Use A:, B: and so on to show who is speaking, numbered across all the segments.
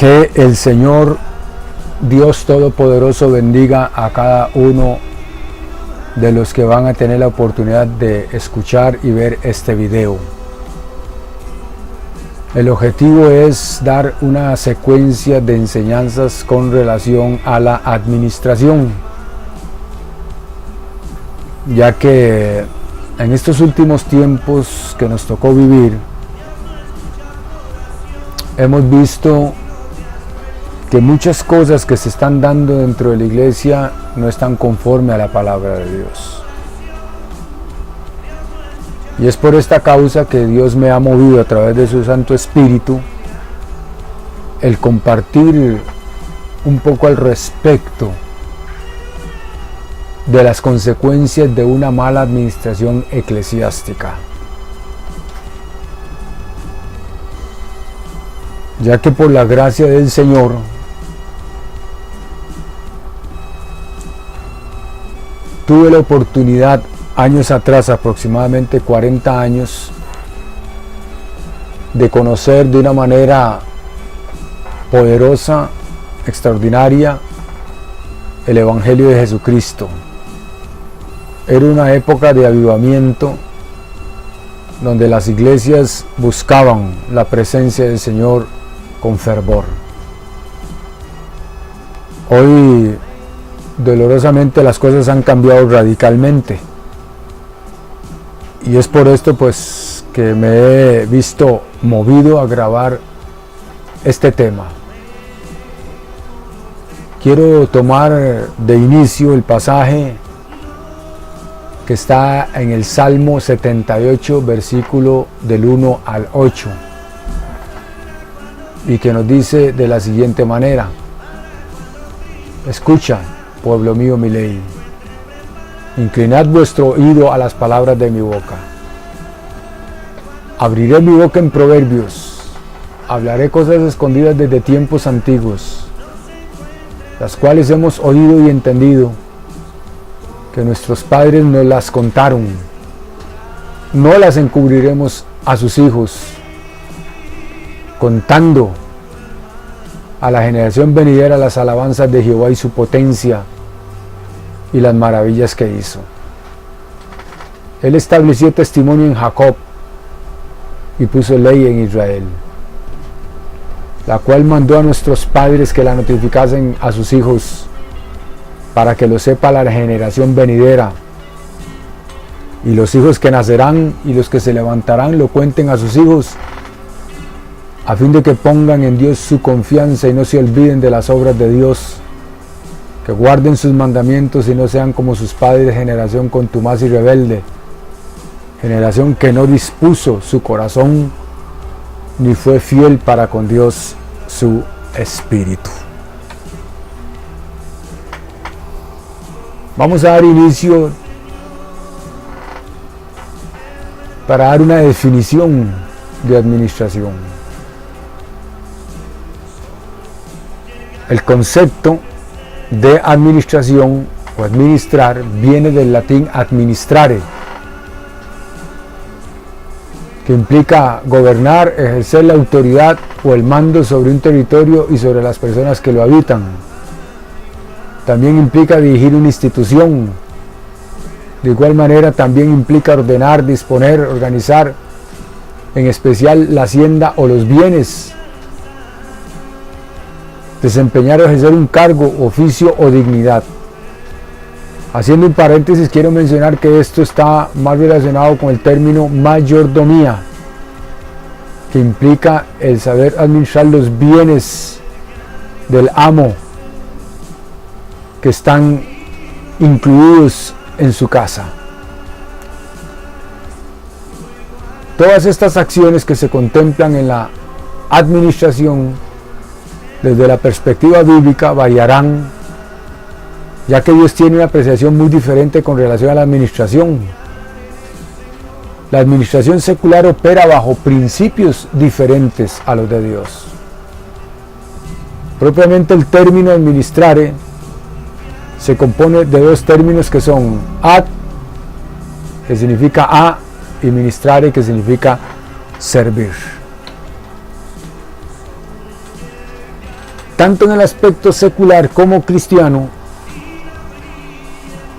A: Que el Señor Dios Todopoderoso bendiga a cada uno de los que van a tener la oportunidad de escuchar y ver este video. El objetivo es dar una secuencia de enseñanzas con relación a la administración, ya que en estos últimos tiempos que nos tocó vivir, hemos visto que muchas cosas que se están dando dentro de la iglesia no están conforme a la palabra de Dios. Y es por esta causa que Dios me ha movido a través de su Santo Espíritu el compartir un poco al respecto de las consecuencias de una mala administración eclesiástica. Ya que por la gracia del Señor tuve la oportunidad años atrás, aproximadamente 40 años, de conocer de una manera poderosa, extraordinaria, el Evangelio de Jesucristo. Era una época de avivamiento donde las iglesias buscaban la presencia del Señor con fervor. Hoy, dolorosamente, las cosas han cambiado radicalmente. Y es por esto pues que me he visto movido a grabar este tema. Quiero tomar de inicio el pasaje que está en el Salmo 78, versículo del 1 al 8, y que nos dice de la siguiente manera: escucha, pueblo mío, mi ley. Inclinad vuestro oído a las palabras de mi boca. Abriré mi boca en proverbios, hablaré cosas escondidas desde tiempos antiguos, las cuales hemos oído y entendido, que nuestros padres nos las contaron. No las encubriremos a sus hijos, contando a la generación venidera las alabanzas de Jehová y su potencia y las maravillas que hizo. Él estableció testimonio en Jacob y puso ley en Israel, la cual mandó a nuestros padres que la notificasen a sus hijos, para que lo sepa la generación venidera, y los hijos que nacerán y los que se levantarán lo cuenten a sus hijos, a fin de que pongan en Dios su confianza y no se olviden de las obras de Dios, que guarden sus mandamientos y no sean como sus padres, generación contumaz y rebelde, generación que no dispuso su corazón ni fue fiel para con Dios su espíritu. Vamos a dar inicio para dar una definición de administración. El concepto de administración o administrar viene del latín administrare, que implica gobernar, ejercer la autoridad o el mando sobre un territorio y sobre las personas que lo habitan. También implica dirigir una institución. De igual manera también implica ordenar, disponer, organizar, en especial la hacienda o los bienes. Desempeñar o ejercer un cargo, oficio o dignidad. Haciendo un paréntesis, quiero mencionar que esto está más relacionado con el término mayordomía, que implica el saber administrar los bienes del amo que están incluidos en su casa. Todas estas acciones que se contemplan en la administración desde la perspectiva bíblica variarán, ya que Dios tiene una apreciación muy diferente con relación a la administración. La administración secular opera bajo principios diferentes a los de Dios. Propiamente el término administrare se compone de dos términos que son ad, que significa a, y ministrare, que significa servir. tanto en el aspecto secular como cristiano,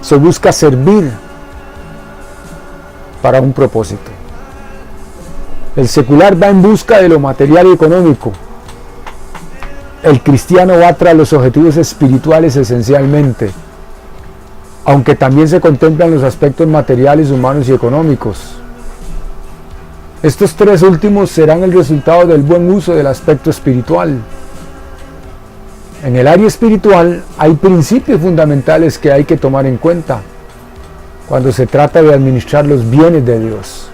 A: se busca servir para un propósito. El secular va en busca de lo material y económico. El cristiano va tras los objetivos espirituales esencialmente, aunque también se contemplan los aspectos materiales, humanos y económicos. Estos tres últimos serán el resultado del buen uso del aspecto espiritual. En el área espiritual hay principios fundamentales que hay que tomar en cuenta cuando se trata de administrar los bienes de Dios,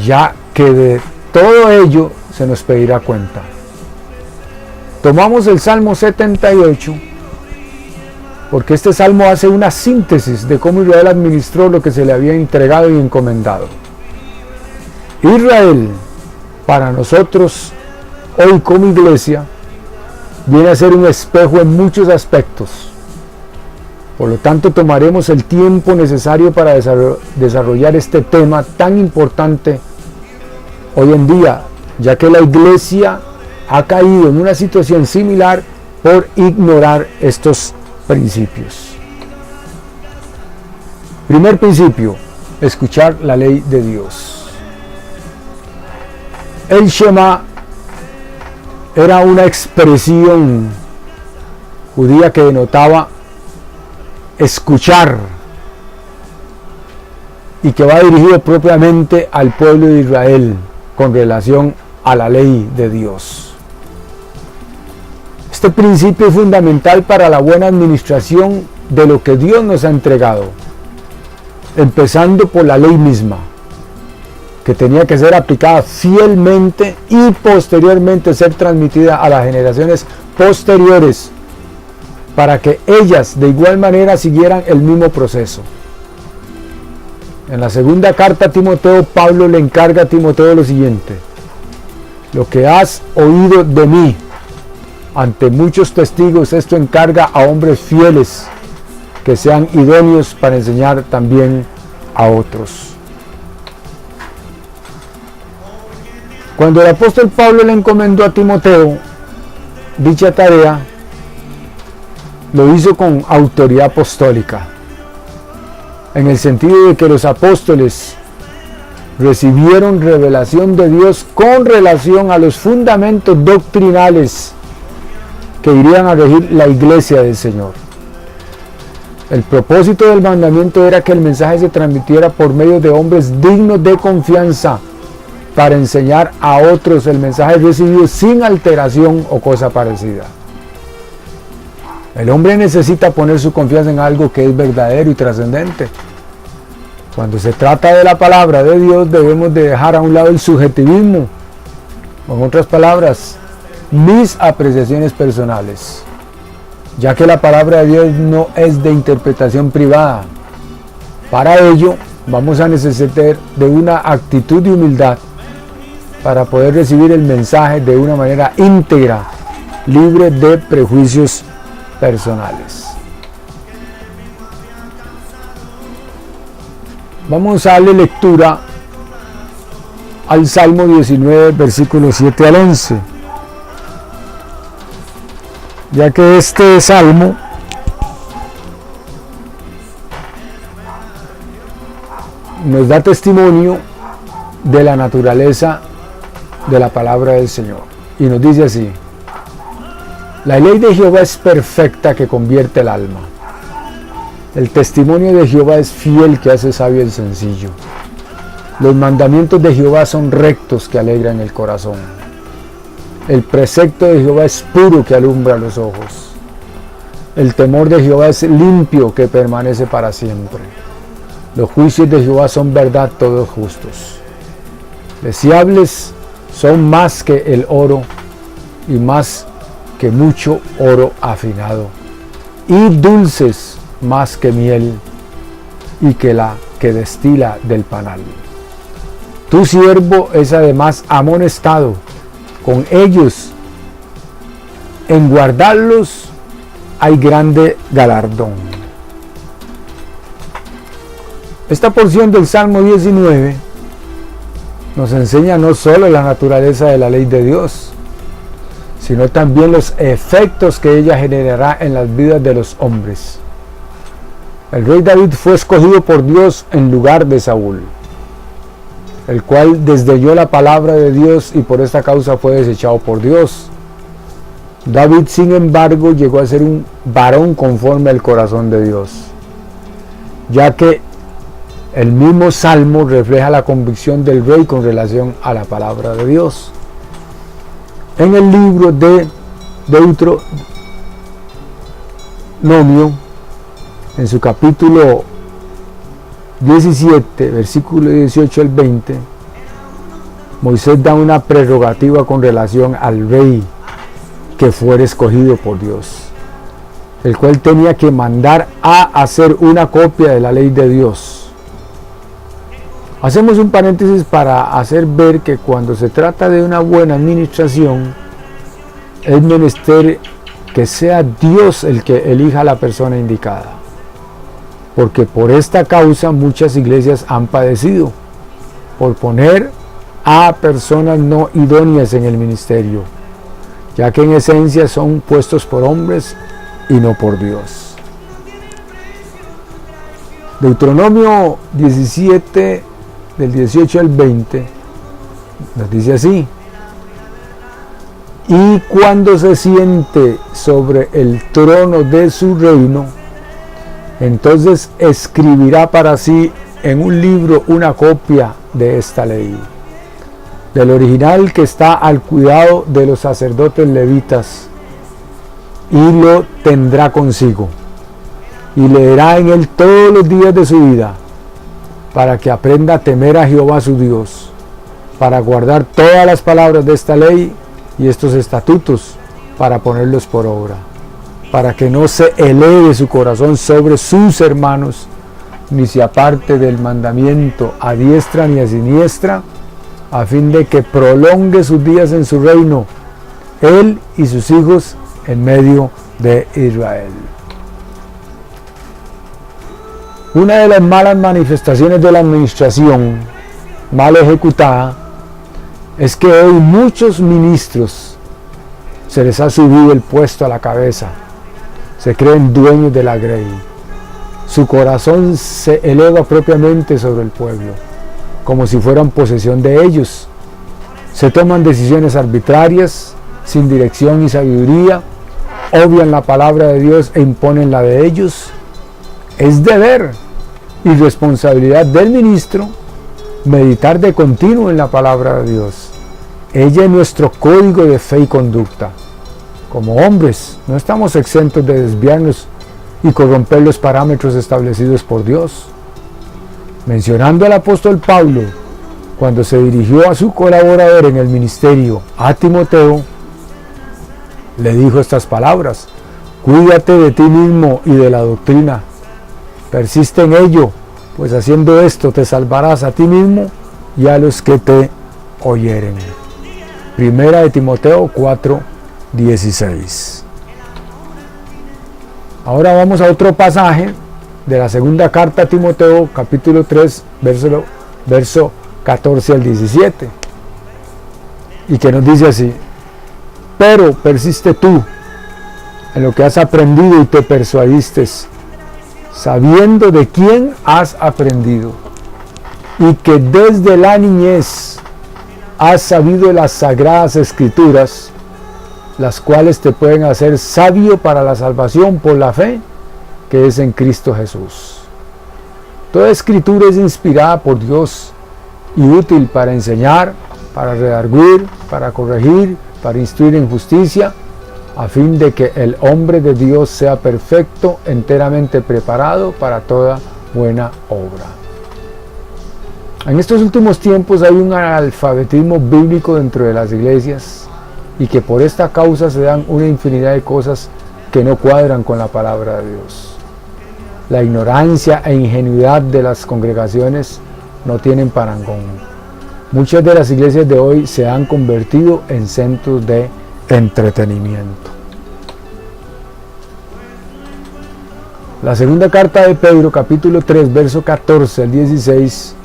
A: ya que de todo ello se nos pedirá cuenta. Tomamos el Salmo 78, porque este salmo hace una síntesis de cómo Israel administró lo que se le había entregado y encomendado. Israel, para nosotros, hoy como iglesia, viene a ser un espejo en muchos aspectos. Por lo tanto, tomaremos el tiempo necesario para desarrollar este tema tan importante hoy en día, ya que la iglesia ha caído en una situación similar por ignorar estos principios. Primer principio: escuchar la ley de Dios. El Shema era una expresión judía que denotaba escuchar y que va dirigido propiamente al pueblo de Israel con relación a la ley de Dios. Este principio es fundamental para la buena administración de lo que Dios nos ha entregado, empezando por la ley misma, que tenía que ser aplicada fielmente y posteriormente ser transmitida a las generaciones posteriores, para que ellas de igual manera siguieran el mismo proceso. En la segunda carta a Timoteo, Pablo le encarga a Timoteo lo siguiente: lo que has oído de mí ante muchos testigos, esto encarga a hombres fieles que sean idóneos para enseñar también a otros. Cuando el apóstol Pablo le encomendó a Timoteo dicha tarea, lo hizo con autoridad apostólica, en el sentido de que los apóstoles recibieron revelación de Dios con relación a los fundamentos doctrinales que irían a regir la iglesia del Señor. El propósito del mandamiento era que el mensaje se transmitiera por medio de hombres dignos de confianza, para enseñar a otros el mensaje recibido sin alteración o cosa parecida. El hombre necesita poner su confianza en algo que es verdadero y trascendente. Cuando se trata de la palabra de Dios, debemos de dejar a un lado el subjetivismo. En otras palabras, mis apreciaciones personales, ya que la palabra de Dios no es de interpretación privada. Para ello, vamos a necesitar de una actitud de humildad para poder recibir el mensaje de una manera íntegra, libre de prejuicios personales. Vamos a darle lectura al Salmo 19, versículos 7 al 11, ya que este salmo nos da testimonio de la naturaleza de la palabra del Señor, y nos dice así: la ley de Jehová es perfecta, que convierte el alma. El testimonio de Jehová es fiel, que hace sabio el sencillo. Los mandamientos de Jehová son rectos, que alegran el corazón. El precepto de Jehová es puro, que alumbra los ojos. El temor de Jehová es limpio, que permanece para siempre. Los juicios de Jehová son verdad, todos justos. Deseables son más que el oro, y más que mucho oro afinado, y dulces más que miel, y que la que destila del panal. Tu siervo es además amonestado, con ellos en guardarlos hay grande galardón. Esta porción del Salmo 19 nos enseña no solo la naturaleza de la ley de Dios, sino también los efectos que ella generará en las vidas de los hombres. El rey David fue escogido por Dios en lugar de Saúl, el cual desdeyó la palabra de Dios y por esta causa fue desechado por Dios. David, sin embargo, llegó a ser un varón conforme al corazón de Dios, ya que el mismo Salmo refleja la convicción del rey con relación a la palabra de Dios. En el libro de Deuteronomio, en su capítulo 17, versículo 18 al 20, Moisés da una prerrogativa con relación al rey que fuera escogido por Dios, el cual tenía que mandar a hacer una copia de la ley de Dios. Hacemos un paréntesis para hacer ver que cuando se trata de una buena administración, es menester que sea Dios el que elija a la persona indicada, porque por esta causa muchas iglesias han padecido, por poner a personas no idóneas en el ministerio, ya que en esencia son puestos por hombres y no por Dios. Deuteronomio 17, del 18 al 20, nos dice así: y cuando se siente sobre el trono de su reino, entonces escribirá para sí en un libro una copia de esta ley, del original que está al cuidado de los sacerdotes levitas, y lo tendrá consigo, y leerá en él todos los días de su vida, para que aprenda a temer a Jehová su Dios, para guardar todas las palabras de esta ley y estos estatutos, para ponerlos por obra, para que no se eleve su corazón sobre sus hermanos, ni se aparte del mandamiento a diestra ni a siniestra, a fin de que prolongue sus días en su reino, él y sus hijos en medio de Israel. Una de las malas manifestaciones de la administración mal ejecutada es que hoy muchos ministros se les ha subido el puesto a la cabeza, se creen dueños de la grey, su corazón se eleva propiamente sobre el pueblo, como si fueran posesión de ellos, se toman decisiones arbitrarias, sin dirección y sabiduría, obvian la palabra de Dios e imponen la de ellos. Es deber y responsabilidad del ministro meditar de continuo en la palabra de Dios. Ella es nuestro código de fe y conducta. Como hombres, no estamos exentos de desviarnos y corromper los parámetros establecidos por Dios. Mencionando al apóstol Pablo, cuando se dirigió a su colaborador en el ministerio, a Timoteo, le dijo estas palabras: cuídate de ti mismo y de la doctrina. Persiste en ello, pues haciendo esto te salvarás a ti mismo y a los que te oyeren. Primera de Timoteo 4:16. Ahora vamos a otro pasaje de la segunda carta a Timoteo, capítulo 3, verso 14 al 17, y que nos dice así: pero persiste tú en lo que has aprendido y te persuadiste, sabiendo de quién has aprendido, y que desde la niñez has sabido las sagradas escrituras, las cuales te pueden hacer sabio para la salvación por la fe que es en Cristo Jesús. Toda escritura es inspirada por Dios y útil para enseñar, para redarguir, para corregir, para instruir en justicia, a fin de que el hombre de Dios sea perfecto, enteramente preparado para toda buena obra. En estos últimos tiempos hay un analfabetismo bíblico dentro de las iglesias, y que por esta causa se dan una infinidad de cosas que no cuadran con la palabra de Dios. La ignorancia e ingenuidad de las congregaciones no tienen parangón. Muchas de las iglesias de hoy se han convertido en centros de entretenimiento. La segunda carta de Pedro, capítulo 3, verso 14 al 16,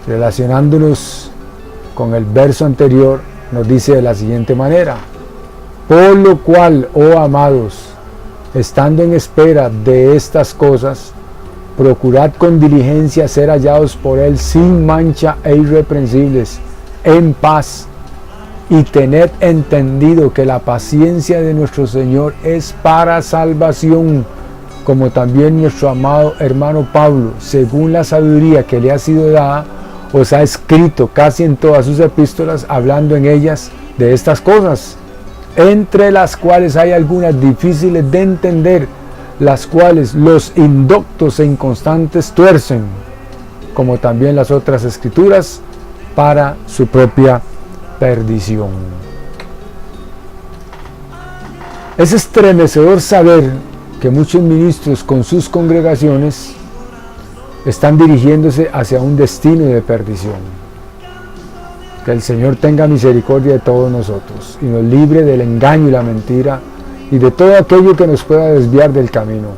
A: relacionándonos con el verso anterior, nos dice de la siguiente manera: Por lo cual, oh amados, estando en espera de estas cosas, procurad con diligencia ser hallados por Él sin mancha e irreprensibles, en paz, y tened entendido que la paciencia de nuestro Señor es para salvación, como también nuestro amado hermano Pablo, según la sabiduría que le ha sido dada, os ha escrito casi en todas sus epístolas, hablando en ellas de estas cosas, entre las cuales hay algunas difíciles de entender, las cuales los indoctos e inconstantes tuercen, como también las otras escrituras, para su propia perdición. Es estremecedor saber que muchos ministros con sus congregaciones están dirigiéndose hacia un destino de perdición. Que el Señor tenga misericordia de todos nosotros y nos libre del engaño y la mentira y de todo aquello que nos pueda desviar del camino.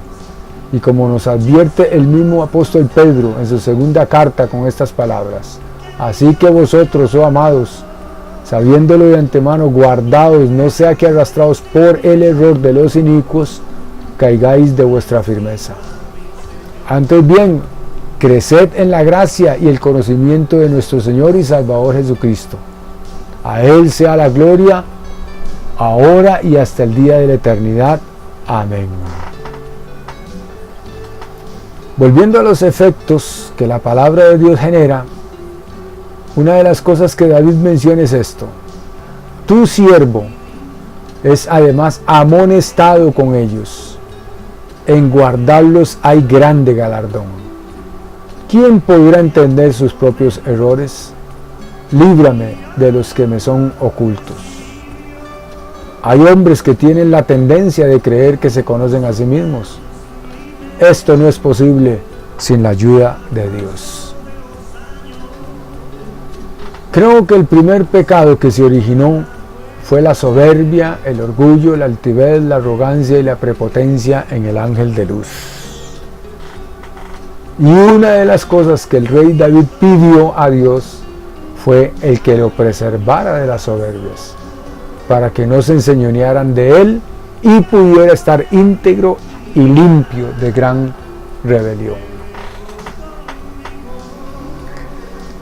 A: Y como nos advierte el mismo apóstol Pedro en su segunda carta con estas palabras: así que vosotros, oh amados, sabiéndolo de antemano, guardaos, no sea que arrastrados por el error de los inicuos, caigáis de vuestra firmeza. Antes bien, creced en la gracia y el conocimiento de nuestro Señor y Salvador Jesucristo. A Él sea la gloria, ahora y hasta el día de la eternidad. Amén. Volviendo a los efectos que la palabra de Dios genera, una de las cosas que David menciona es esto: tu siervo es además amonestado con ellos, en guardarlos hay grande galardón. ¿Quién podrá entender sus propios errores? Líbrame de los que me son ocultos. Hay hombres que tienen la tendencia de creer que se conocen a sí mismos. Esto no es posible sin la ayuda de Dios. Creo que el primer pecado que se originó fue la soberbia, el orgullo, la altivez, la arrogancia y la prepotencia en el ángel de luz. Y una de las cosas que el rey David pidió a Dios fue el que lo preservara de las soberbias, para que no se enseñorearan de él y pudiera estar íntegro y limpio de gran rebelión.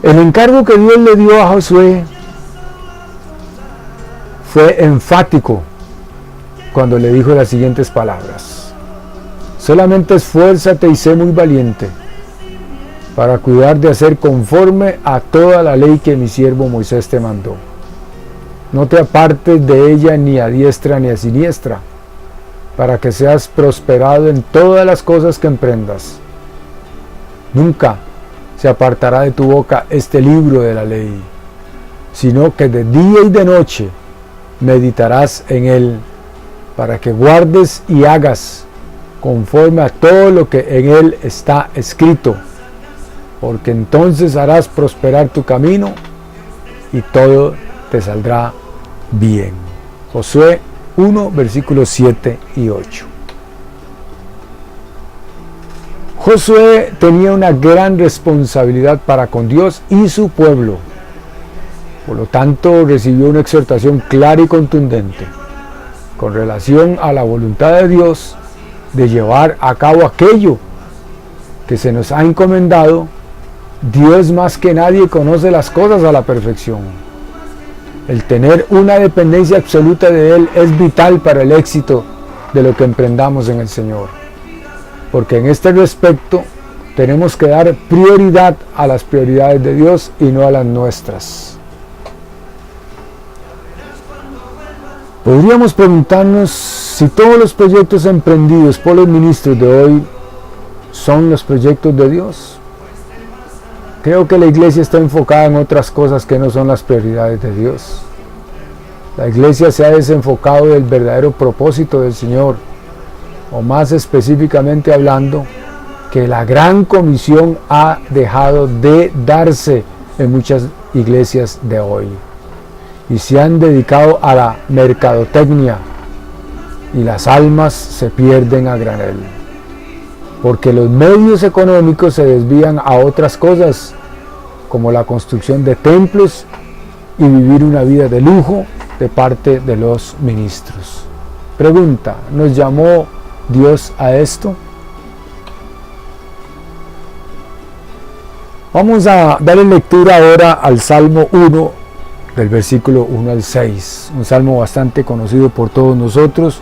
A: El encargo que Dios le dio a Josué fue enfático cuando le dijo las siguientes palabras: solamente esfuérzate y sé muy valiente para cuidar de hacer conforme a toda la ley que mi siervo Moisés te mandó. No te apartes de ella ni a diestra ni a siniestra, para que seas prosperado en todas las cosas que emprendas. Nunca se apartará de tu boca este libro de la ley, sino que de día y de noche meditarás en él, para que guardes y hagas conforme a todo lo que en él está escrito, porque entonces harás prosperar tu camino y todo te saldrá bien. Josué 1, versículos 7 y 8. Josué tenía una gran responsabilidad para con Dios y su pueblo. Por lo tanto, recibió una exhortación clara y contundente con relación a la voluntad de Dios de llevar a cabo aquello que se nos ha encomendado. Dios más que nadie conoce las cosas a la perfección. El tener una dependencia absoluta de Él es vital para el éxito de lo que emprendamos en el Señor. Porque en este respecto tenemos que dar prioridad a las prioridades de Dios y no a las nuestras. Podríamos preguntarnos si todos los proyectos emprendidos por los ministros de hoy son los proyectos de Dios. Creo que la iglesia está enfocada en otras cosas que no son las prioridades de Dios. La iglesia se ha desenfocado del verdadero propósito del Señor, o más específicamente hablando, que la gran comisión ha dejado de darse en muchas iglesias de hoy, y se han dedicado a la mercadotecnia, y las almas se pierden a granel, porque los medios económicos se desvían a otras cosas, como la construcción de templos y vivir una vida de lujo de parte de los ministros. Pregunta, ¿nos llamó Dios a esto? Vamos a darle lectura ahora al Salmo 1, del versículo 1 al 6, un salmo bastante conocido por todos nosotros,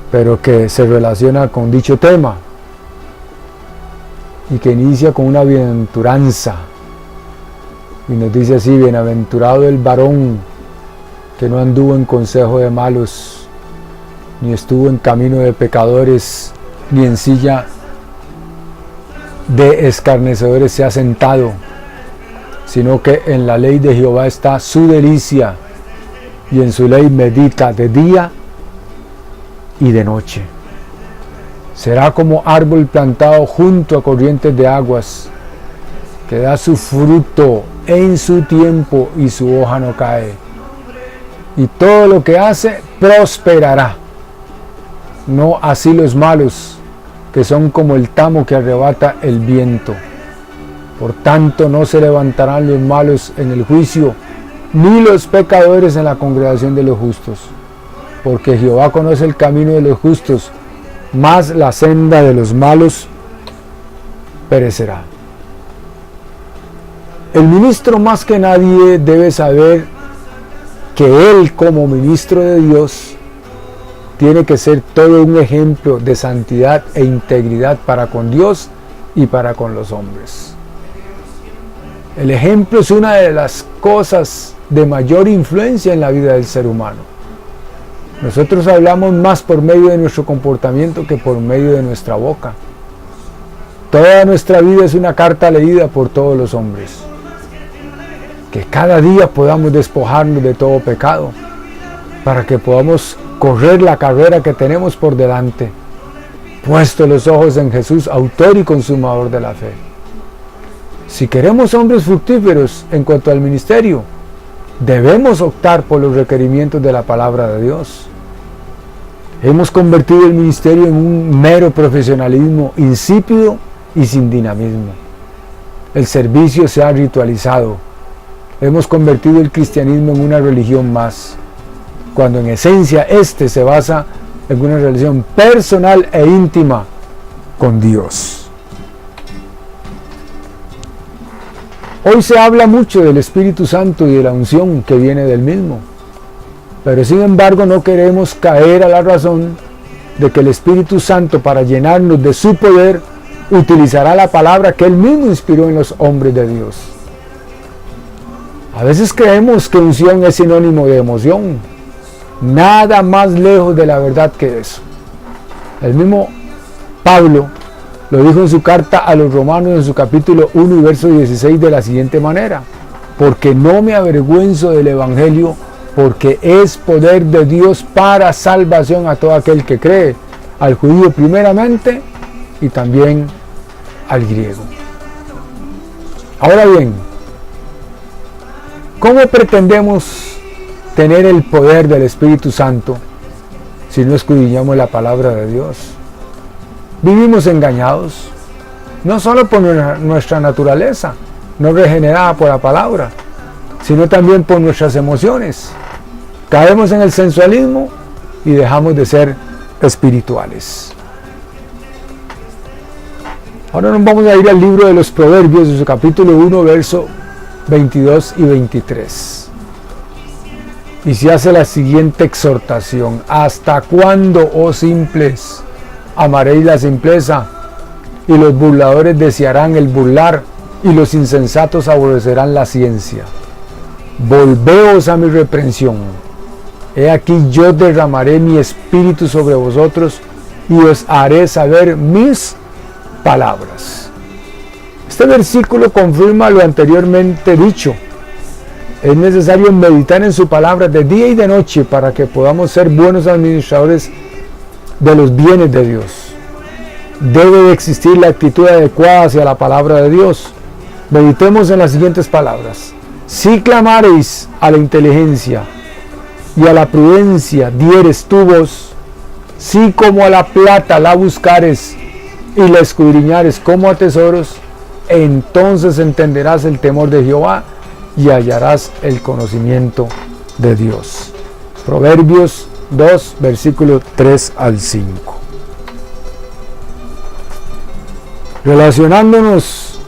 A: pero que se relaciona con dicho tema y que inicia con una bienaventuranza y nos dice así: bienaventurado el varón que no anduvo en consejo de malos, ni estuvo en camino de pecadores, ni en silla de escarnecedores se ha sentado, sino que en la ley de Jehová está su delicia, y en su ley medita de día y de noche. Será como árbol plantado junto a corrientes de aguas, que da su fruto en su tiempo y su hoja no cae, y todo lo que hace prosperará. No así los malos, que son como el tamo que arrebata el viento. Por tanto, no se levantarán los malos en el juicio, ni los pecadores en la congregación de los justos. Porque Jehová conoce el camino de los justos, mas la senda de los malos perecerá. El ministro más que nadie debe saber que él, como ministro de Dios, tiene que ser todo un ejemplo de santidad e integridad para con Dios y para con los hombres. El ejemplo es una de las cosas de mayor influencia en la vida del ser humano. Nosotros hablamos más por medio de nuestro comportamiento que por medio de nuestra boca. Toda nuestra vida es una carta leída por todos los hombres. Que cada día podamos despojarnos de todo pecado, para que podamos correr la carrera que tenemos por delante, puesto los ojos en Jesús, autor y consumador de la fe. Si queremos hombres fructíferos en cuanto al ministerio, debemos optar por los requerimientos de la palabra de Dios. Hemos convertido el ministerio en un mero profesionalismo insípido y sin dinamismo. El servicio se ha ritualizado. Hemos convertido el cristianismo en una religión más, cuando en esencia este se basa en una relación personal e íntima con Dios. Hoy se habla mucho del Espíritu Santo y de la unción que viene del mismo, pero sin embargo no queremos caer a la razón de que el Espíritu Santo, para llenarnos de su poder, utilizará la palabra que Él mismo inspiró en los hombres de Dios. A veces creemos que unción es sinónimo de emoción. Nada más lejos de la verdad que eso. El mismo Pablo lo dijo en su carta a los Romanos en su capítulo 1 y verso 16 de la siguiente manera: porque no me avergüenzo del Evangelio, porque es poder de Dios para salvación a todo aquel que cree, al judío primeramente y también al griego. Ahora bien, ¿cómo pretendemos tener el poder del Espíritu Santo si no escudriñamos la palabra de Dios? Vivimos engañados, no solo por nuestra naturaleza, no regenerada por la palabra, sino también por nuestras emociones. Caemos en el sensualismo y dejamos de ser espirituales. Ahora nos vamos a ir al libro de los Proverbios, de su capítulo 1, verso 22 y 23. Y se hace la siguiente exhortación: ¿hasta cuándo, oh simples, amaréis la simpleza? Y los burladores desearán el burlar, y los insensatos aborrecerán la ciencia. Volveos a mi reprensión. He aquí yo derramaré mi espíritu sobre vosotros, y os haré saber mis palabras. Este versículo confirma lo anteriormente dicho. Es necesario meditar en su palabra de día y de noche para que podamos ser buenos administradores de los bienes de Dios. Debe de existir la actitud adecuada hacia la palabra de Dios. Meditemos en las siguientes palabras: si clamareis a la inteligencia y a la prudencia dieres tu voz, si como a la plata la buscares y la escudriñares como a tesoros, entonces entenderás el temor de Jehová y hallarás el conocimiento de Dios. Proverbios 2, versículos 3 al 5. Relacionándonos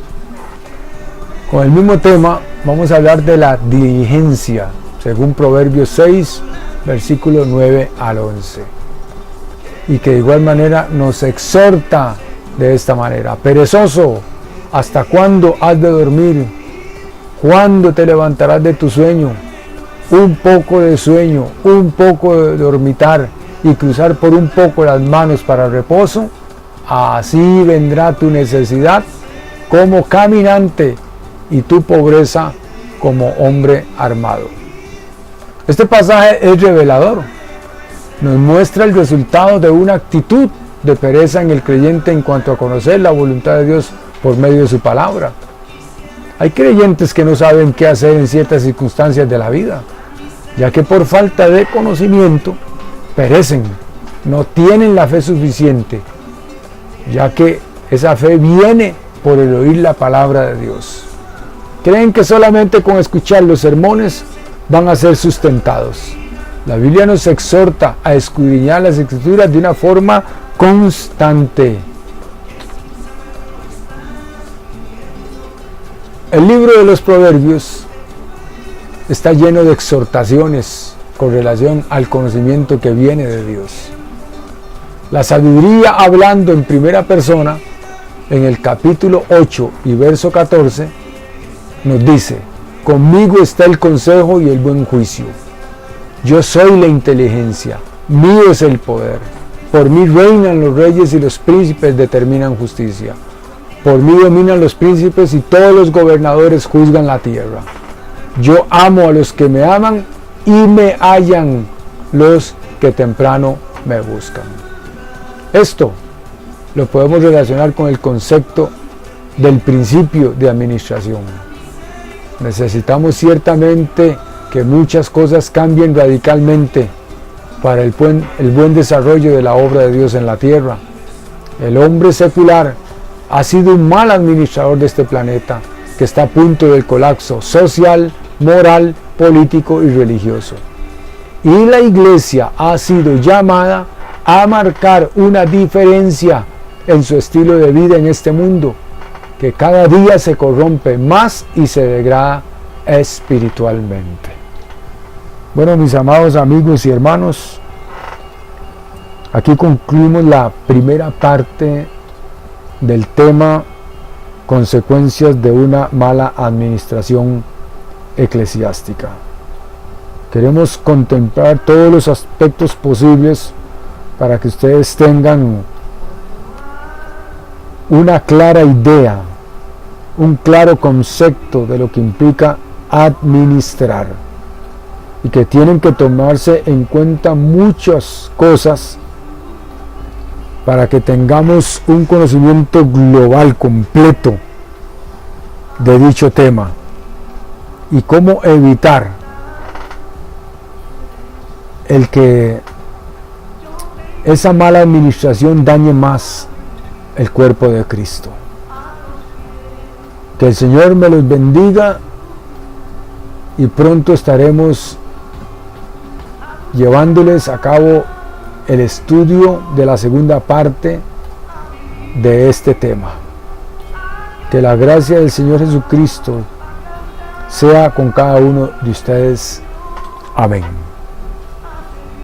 A: con el mismo tema, vamos a hablar de la diligencia, según Proverbios 6, versículos 9 al 11. Y que de igual manera nos exhorta de esta manera: perezoso, ¿hasta cuándo has de dormir? ¿Cuándo te levantarás de tu sueño? Un poco de sueño, un poco de dormitar y cruzar por un poco las manos para reposo, así vendrá tu necesidad como caminante y tu pobreza como hombre armado. Este pasaje es revelador. Nos muestra el resultado de una actitud de pereza en el creyente en cuanto a conocer la voluntad de Dios por medio de su palabra. Hay creyentes que no saben qué hacer en ciertas circunstancias de la vida, ya que por falta de conocimiento perecen, no tienen la fe suficiente, ya que esa fe viene por el oír la palabra de Dios. Creen que solamente con escuchar los sermones van a ser sustentados. La Biblia nos exhorta a escudriñar las Escrituras de una forma constante. El libro de los Proverbios está lleno de exhortaciones con relación al conocimiento que viene de Dios. La sabiduría, hablando en primera persona, en el capítulo 8 y verso 14, nos dice: conmigo está el consejo y el buen juicio. Yo soy la inteligencia, mío es el poder. Por mí reinan los reyes y los príncipes determinan justicia. Por mí dominan los príncipes y todos los gobernadores juzgan la tierra. Yo amo a los que me aman y me hallan los que temprano me buscan. Esto lo podemos relacionar con el concepto del principio de administración. Necesitamos ciertamente que muchas cosas cambien radicalmente para el buen desarrollo de la obra de Dios en la tierra. El hombre secular ha sido un mal administrador de este planeta que está a punto del colapso social, moral, político y religioso. Y la iglesia ha sido llamada a marcar una diferencia en su estilo de vida en este mundo, que cada día se corrompe más y se degrada espiritualmente. Bueno, mis amados amigos y hermanos, aquí concluimos la primera parte del tema consecuencias de una mala administración eclesiástica. Queremos contemplar todos los aspectos posibles para que ustedes tengan una clara idea, un claro concepto de lo que implica administrar, y que tienen que tomarse en cuenta muchas cosas para que tengamos un conocimiento global, completo de dicho tema, y cómo evitar el que esa mala administración dañe más el cuerpo de Cristo. Que el Señor me los bendiga, y pronto estaremos llevándoles a cabo el estudio de la segunda parte de este tema. Que la gracia del Señor Jesucristo sea con cada uno de ustedes. Amén.